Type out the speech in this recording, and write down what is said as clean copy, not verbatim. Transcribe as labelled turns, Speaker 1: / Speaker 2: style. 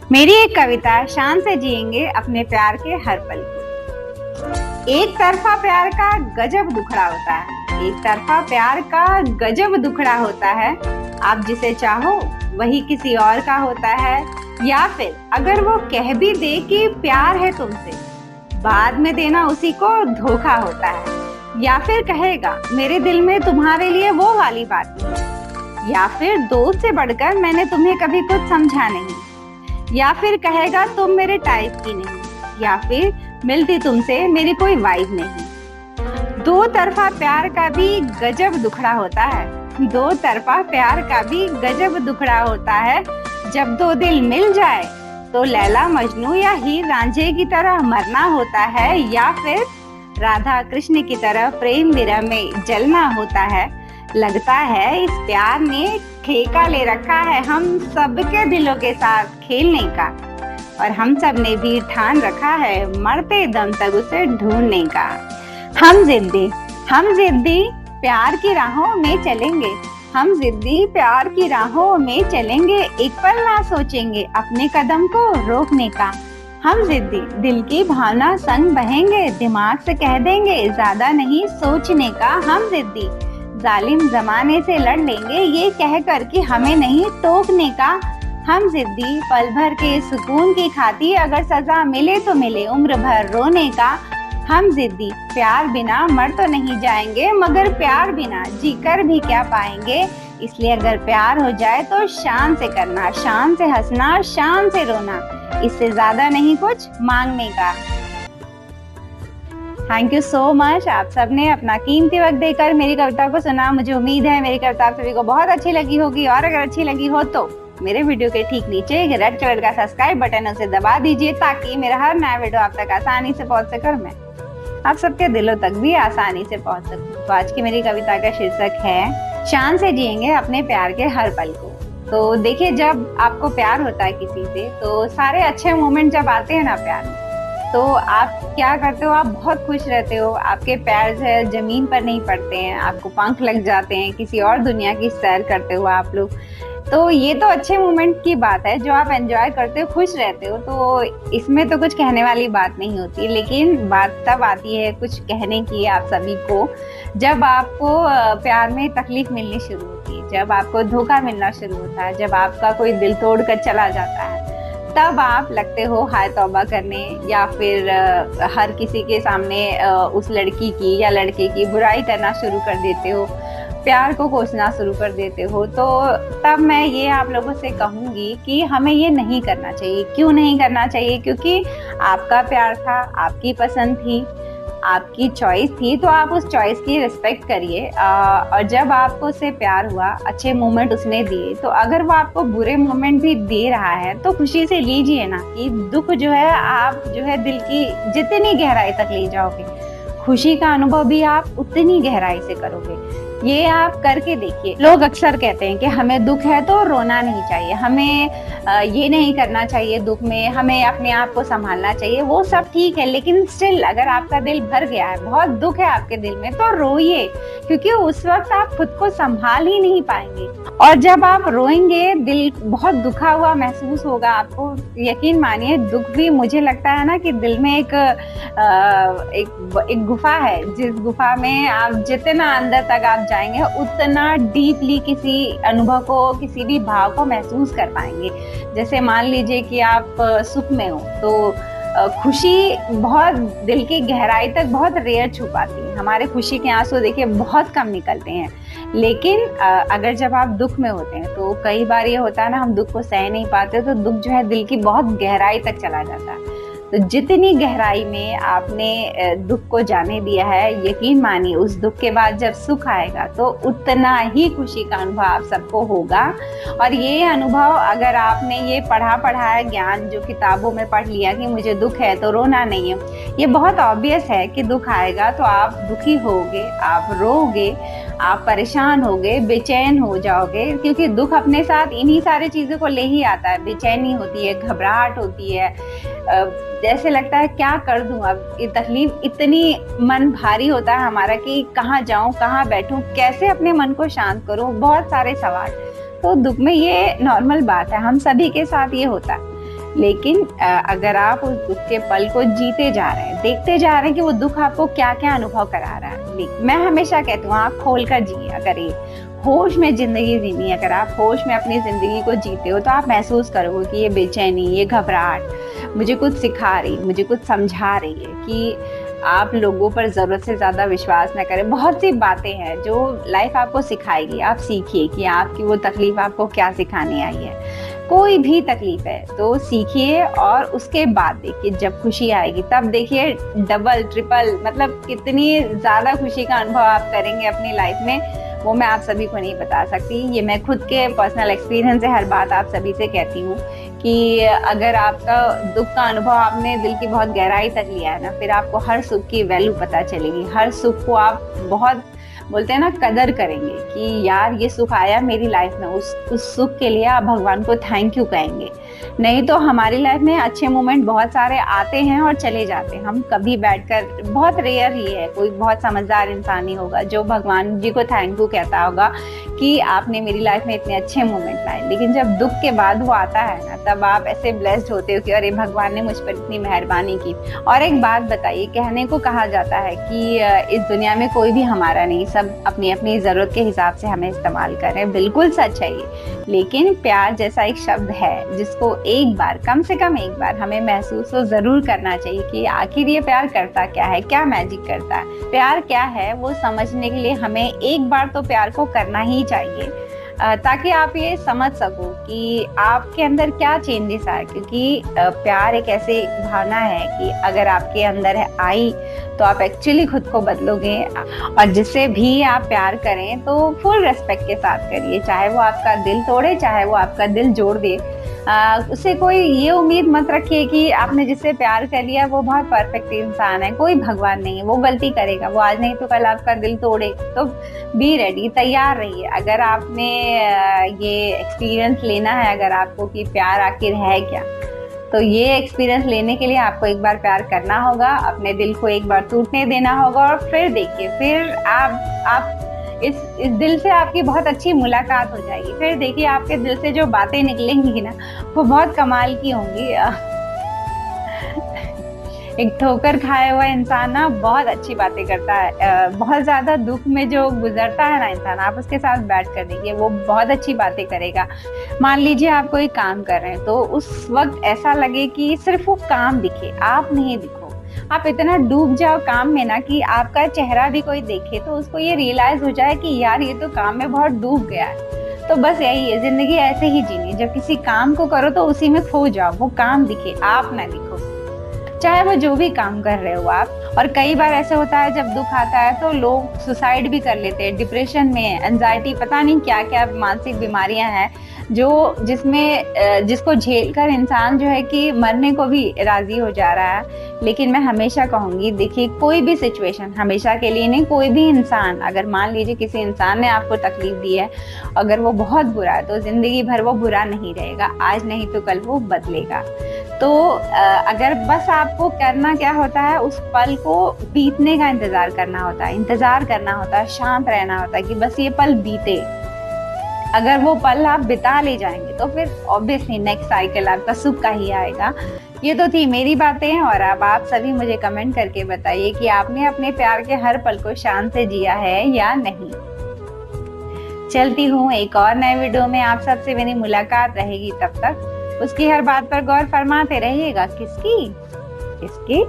Speaker 1: मेरी एक कविता, शान से जिएंगे अपने प्यार के हर पल को। एक तरफा प्यार का गजब दुखड़ा होता है, एक तरफा प्यार का गजब दुखड़ा होता है। आप जिसे चाहो वही किसी और का होता है, या फिर अगर वो कह भी दे कि प्यार है तुमसे, बाद में देना उसी को धोखा होता है। या फिर कहेगा मेरे दिल में तुम्हारे लिए वो वाली बात नहीं, या फिर दोस्त से बढ़कर मैंने तुम्हें कभी कुछ समझा नहीं, या फिर कहेगा तुम मेरे टाइप की नहीं, या फिर मिलती तुमसे मेरी कोई वाइब नहीं। दो तरफा प्यार का भी गजब दुखड़ा होता है, दो तरफा प्यार का भी गजब दुखड़ा होता है। जब दो दिल मिल जाए तो लैला मजनू या हीर रांझे की तरह मरना होता है, या फिर राधा कृष्ण की तरह प्रेम विरह में जलना होता है। लगता है इस प्यार ने ठेका ले रखा है हम सबके दिलों के साथ खेलने का, और हम सब ने भी ठान रखा है मरते दम तक उसे ढूंढने का। हम जिद्दी प्यार की राहों में चलेंगे, हम जिद्दी प्यार की राहों में चलेंगे, एक पल ना सोचेंगे अपने कदम को रोकने का। हम जिद्दी दिल की भावना संग बहेंगे, दिमाग से कह देंगे ज्यादा नहीं सोचने का। हम जिद्दी जालिम जमाने से लड़ लेंगे, ये कहकर कि हमें नहीं टोकने का। हम जिद्दी पल भर के सुकून की खातिर अगर सजा मिले तो मिले उम्र भर रोने का। हम जिद्दी प्यार बिना मर तो नहीं जाएंगे, मगर प्यार बिना जीकर भी क्या पाएंगे। इसलिए अगर प्यार हो जाए तो शान से करना, शान से हंसना, शान से रोना, इससे ज्यादा नहीं कुछ मांगने का। थैंक यू सो मच, आप सबने अपना कीमती वक्त देकर मेरी कविता को सुना। मुझे उम्मीद है मेरी कविता आप सभी को बहुत अच्छी लगी होगी, और अगर अच्छी लगी हो तो मेरे वीडियो के ठीक नीचे एक रेड कलर का सब्सक्राइब बटन उसे दबा दीजिए, ताकि मेरा हर नया वीडियो आप तक आसानी से पहुंच सके और मैं आप सबके दिलों तक भी आसानी से पहुंच सकूं। तो आज की मेरी कविता का शीर्षक है शान से जिएंगे अपने प्यार के हर पल को। तो देखिए, जब आपको प्यार होता है किसी से, तो सारे अच्छे मोमेंट जब आते हैं ना प्यार में, तो आप क्या करते हो, आप बहुत खुश रहते हो, आपके पैर जो है जमीन पर नहीं पड़ते हैं, आपको पंख लग जाते हैं, किसी और दुनिया की सैर करते हो आप लोग। तो ये तो अच्छे मोमेंट की बात है जो आप एंजॉय करते हो, खुश रहते हो, तो इसमें तो कुछ कहने वाली बात नहीं होती। लेकिन बात तब आती है कुछ कहने की आप सभी को, जब आपको प्यार में तकलीफ मिलनी शुरू होती है, जब आपको धोखा मिलना शुरू होता है, जब आपका कोई दिल तोड़ कर चला जाता है, तब आप लगते हो हाय तौबा करने, या फिर हर किसी के सामने उस लड़की की या लड़के की बुराई करना शुरू कर देते हो, प्यार को कोसना शुरू कर देते हो। तो तब मैं ये आप लोगों से कहूँगी कि हमें ये नहीं करना चाहिए। क्यों नहीं करना चाहिए? क्योंकि आपका प्यार था, आपकी पसंद थी, आपकी चॉइस थी, तो आप उस चॉइस की रिस्पेक्ट करिए। और जब आपको उससे प्यार हुआ, अच्छे मोमेंट उसने दिए, तो अगर वो आपको बुरे मोमेंट भी दे रहा है तो खुशी से लीजिए ना, कि दुख जो है आप जो है दिल की जितनी गहराई तक ले जाओगे, खुशी का अनुभव भी आप उतनी गहराई से करोगे। ये आप करके देखिए। लोग अक्सर कहते हैं कि हमें दुख है तो रोना नहीं चाहिए, हमें ये नहीं करना चाहिए, दुख में हमें अपने आप को संभालना चाहिए। वो सब ठीक है, लेकिन स्टिल अगर आपका दिल भर गया है, बहुत दुख है आपके दिल में, तो रोइए, क्योंकि उस वक्त आप खुद को संभाल ही नहीं पाएंगे। और जब आप रोएंगे, दिल बहुत दुखा हुआ महसूस होगा आपको। यकीन मानिए, दुख भी, मुझे लगता है ना कि दिल में एक गुफा है, जिस गुफा में आप जितना अंदर तक आप जाएंगे, उतना डीपली किसी अनुभव को, किसी भी भाव को महसूस कर पाएंगे। जैसे मान लीजिए कि आप सुख में हो, तो खुशी बहुत दिल की गहराई तक बहुत रेयर छुपाती है। हमारे खुशी के आंसू देखिए बहुत कम निकलते हैं, लेकिन अगर जब आप दुख में होते हैं, तो कई बार ये होता है ना, हम दुख को सह नहीं पाते, तो दुख जो है दिल की बहुत गहराई तक चला जाता है। तो जितनी गहराई में आपने दुख को जाने दिया है, यकीन मानिए उस दुख के बाद जब सुख आएगा तो उतना ही खुशी का अनुभव आप सबको होगा। और ये अनुभव, अगर आपने ये पढ़ा है ज्ञान, जो किताबों में पढ़ लिया कि मुझे दुख है तो रोना नहीं है, ये बहुत ऑब्वियस है कि दुख आएगा तो आप दुखी होगे, आप रोगे, आप परेशान होगे, बेचैन हो जाओगे, क्योंकि दुख अपने साथ इन्हीं सारी चीज़ों को ले ही आता है। बेचैनी होती है, घबराहट होती है, जैसे लगता है क्या कर दूं, अब ये तकलीफ, इतनी मन भारी होता है हमारा कि कहाँ जाऊं, कहाँ बैठूं, कैसे अपने मन को शांत करूं, बहुत सारे सवाल। तो दुख में ये नॉर्मल बात है, हम सभी के साथ ये होता है। लेकिन अगर आप उस दुख के पल को जीते जा रहे हैं, देखते जा रहे हैं कि वो दुख आपको क्या क्या अनुभव करा रहा है, मैं हमेशा कहती हूँ आप खोल कर जिए। करिए, होश में जिंदगी जीनी। अगर आप होश में अपनी जिंदगी को जीते हो तो आप महसूस करोगे कि ये बेचैनी, ये घबराहट मुझे कुछ सिखा रही, मुझे कुछ समझा रही है कि आप लोगों पर ज़रूरत से ज़्यादा विश्वास न करें। बहुत सी बातें हैं जो लाइफ आपको सिखाएगी। आप सीखिए कि आपकी वो तकलीफ आपको क्या सिखाने आई है। कोई भी तकलीफ है तो सीखिए, और उसके बाद देखिए जब खुशी आएगी तब देखिए डबल ट्रिपल, मतलब कितनी ज़्यादा खुशी का अनुभव आप करेंगे अपनी लाइफ में, वो मैं आप सभी को नहीं बता सकती। ये मैं खुद के पर्सनल एक्सपीरियंस से हर बात आप सभी से कहती हूँ कि अगर आपका दुख का अनुभव आपने दिल की बहुत गहराई तक लिया है ना, फिर आपको हर सुख की वैल्यू पता चलेगी। हर सुख को आप बहुत, बोलते हैं ना, कदर करेंगे कि यार ये सुख आया मेरी लाइफ में, उस सुख के लिए आप भगवान को थैंक यू कहेंगे। नहीं तो हमारी लाइफ में अच्छे मोमेंट बहुत सारे आते हैं और चले जाते हैं। हम कभी बैठकर, बहुत रेयर ही है कोई बहुत समझदार इंसान ही होगा जो भगवान जी को थैंक यू कहता होगा कि आपने मेरी लाइफ में इतने अच्छे मोमेंट लाए। लेकिन जब दुख के बाद वो आता है ना, तब आप ऐसे ब्लेस्ड होते हो कि अरे भगवान ने मुझ पर इतनी मेहरबानी की। और एक बात बताइए, कहने को कहा जाता है कि इस दुनिया में कोई भी हमारा नहीं, सब अपनी अपनी ज़रूरत के हिसाब से हमें इस्तेमाल करें। बिल्कुल सच है ये। लेकिन प्यार जैसा एक शब्द है जिसको एक बार, कम से कम एक बार हमें महसूस तो ज़रूर करना चाहिए कि आखिर ये प्यार करता क्या है, क्या मैजिक करता है, प्यार क्या है, वो समझने के लिए हमें एक बार तो प्यार को करना ही चाहिए, ताकि आप ये समझ सको कि आपके अंदर क्या चेंजेस आए। क्योंकि प्यार एक ऐसी भावना है कि अगर आपके अंदर है आई तो आप एक्चुअली खुद को बदलोगे। और जिससे भी आप प्यार करें तो फुल रेस्पेक्ट के साथ करिए, चाहे वो आपका दिल तोड़े, चाहे वो आपका दिल जोड़ दे। उससे कोई ये उम्मीद मत रखिए कि आपने जिससे प्यार कर लिया वो बहुत परफेक्ट इंसान है। कोई भगवान नहीं है, वो गलती करेगा, वो आज नहीं तो कल आपका दिल तोड़े। तो बी रेडी, तैयार रहिए। अगर आपने ये एक्सपीरियंस लेना है, अगर आपको कि प्यार आखिर है क्या, तो ये एक्सपीरियंस लेने के लिए आपको एक बार प्यार करना होगा, अपने दिल को एक बार टूटने देना होगा, और फिर देखिए, फिर आप इस दिल से आपकी बहुत अच्छी मुलाकात हो जाएगी। फिर देखिए आपके दिल से जो बातें निकलेंगी ना, वो बहुत कमाल की होंगी। एक ठोकर खाया हुआ इंसान ना बहुत अच्छी बातें करता है। बहुत ज्यादा दुख में जो गुजरता है ना इंसान, आप उसके साथ बैठ कर देखिए, वो बहुत अच्छी बातें करेगा। मान लीजिए आप कोई काम कर रहे हैं तो उस वक्त ऐसा लगे कि सिर्फ वो काम दिखे, आप नहीं दिखो। आप इतना डूब जाओ काम में ना कि आपका चेहरा भी कोई देखे तो उसको ये रियलाइज हो जाए कि यार ये तो काम में बहुत डूब गया है। तो बस यही है, जिंदगी ऐसे ही जीनी। जब किसी काम को करो तो उसी में खो जाओ, वो काम दिखे, आप ना दिखो, चाहे वो जो भी काम कर रहे हो आप। और कई बार ऐसे होता है जब दुख आता है तो लोग सुसाइड भी कर लेते हैं, डिप्रेशन में, एंजाइटी, पता नहीं क्या क्या मानसिक बीमारियां हैं जिसको झेल कर इंसान जो है कि मरने को भी राजी हो जा रहा है। लेकिन मैं हमेशा कहूंगी, देखिए कोई भी सिचुएशन हमेशा के लिए नहीं, कोई भी इंसान, अगर मान लीजिए किसी इंसान ने आपको तकलीफ दी है, अगर वो बहुत बुरा है तो जिंदगी भर वो बुरा नहीं रहेगा, आज नहीं तो कल वो बदलेगा। तो अगर बस आपको करना क्या होता है, उस पल को बीतने का इंतजार करना होता है, शांत रहना होता है कि बस ये पल बीते। अगर वो पल आप बिता ले जाएंगे तो फिर ऑब्वियसली नेक्स्ट साइकिल आपका सुख का ही आएगा। ये तो थी मेरी बातें, और अब आप सभी मुझे कमेंट करके बताइए कि आपने अपने प्यार के हर पल को शान से जिया है या नहीं। चलती हूँ, एक और नए वीडियो में आप सबसे मेरी मुलाकात रहेगी। तब तक उसकी हर बात पर गौर फरमाते रहिएगा। किसकी?